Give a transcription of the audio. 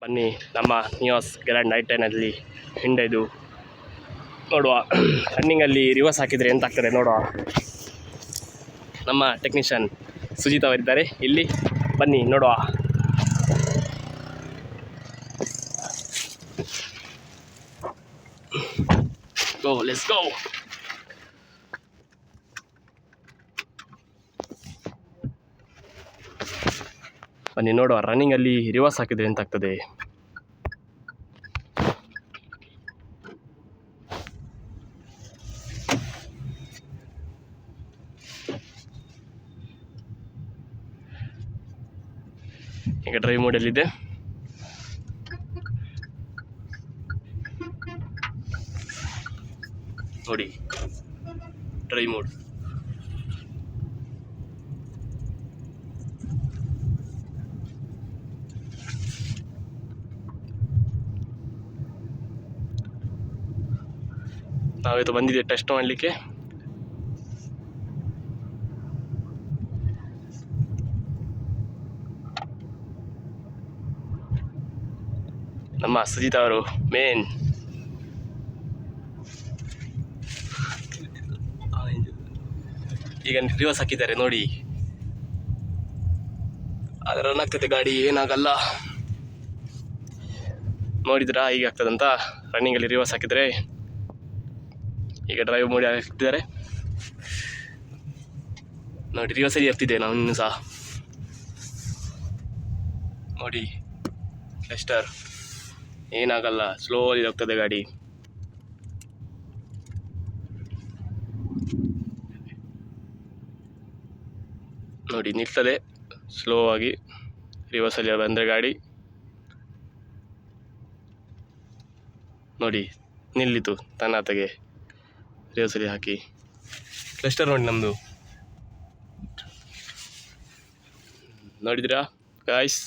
ಬನ್ನಿ ನಮ್ಮ ನಿಯಾಸ್ ಗ್ರ್ಯಾಂಡ್ 910 ಹಿಂಡೆದು ನೋಡುವ. ರನ್ನಿಂಗಲ್ಲಿ ರಿವರ್ಸ್ ಹಾಕಿದರೆ ಎಂತ ಆಗ್ತದೆ ನೋಡುವ. ನಮ್ಮ ಟೆಕ್ನಿಷಿಯನ್ ಸುಜಿತ್ ಅವರಿದ್ದಾರೆ ಇಲ್ಲಿ, ಬನ್ನಿ ನೋಡುವ. ಗೋ, ಲೆಟ್ಸ್ ಗೋ. ಬನ್ನಿ ನೋಡುವ, ರನ್ನಿಂಗಲ್ಲಿ ರಿವರ್ಸ್ ಹಾಕಿದರೆ ಎಂತಾಗ್ತದೆ. ಈಗ ಡ್ರೈವ್ ಮೋಡಲ್ಲಿದೆ. ನೋಡಿ, ಡ್ರೈವ್ ಮೋಡ್. ನಾವಿತ್ತು ಬಂದಿದ್ದೆ ಟೆಸ್ಟ್ ಮಾಡಲಿಕ್ಕೆ. ನಮ್ಮ ಸುಜಿತ್ ಅವರು ಮೇನ್. ಈಗ ರಿವರ್ಸ್ ಹಾಕಿದ್ದಾರೆ ನೋಡಿ. ಆದರೆ ರನ್ ಆಗ್ತದೆ ಗಾಡಿ, ಏನಾಗಲ್ಲ. ನೋಡಿದ್ರಾ ಈಗ ಆಗ್ತದಂತ. ರನ್ನಿಂಗಲ್ಲಿ ರಿವರ್ಸ್ ಹಾಕಿದರೆ ಈಗ ಡ್ರೈವ್ ಮಾಡಿ ಹಾಕ್ತಿದ್ದಾರೆ ನೋಡಿ. ರಿವರ್ಸಲ್ಲಿ ಇರ್ತಿದ್ದೆ ನಾವು ಇನ್ನೂ ಸಹ ನೋಡಿ. ಕ್ಲಸ್ಟರ್ ಏನಾಗಲ್ಲ, ಸ್ಲೋಲಿ ಹೋಗ್ತದೆ ಗಾಡಿ. ನೋಡಿ ನಿಲ್ತದೆ ಸ್ಲೋ ಆಗಿ. ರಿವರ್ಸಲ್ಲಿ ಬಂದರೆ ಗಾಡಿ ನೋಡಿ ನಿಲ್ಲಿತು ತನ್ನಾತಗೆ. ರಿವರ್ಸಲ್ಲಿ ಹಾಕಿ ಕ್ಲಸ್ಟರ್ ನೋಡಿ ನಮ್ಮದು. ನೋಡಿದ್ರಾ ಗಾಯ್ಸ್?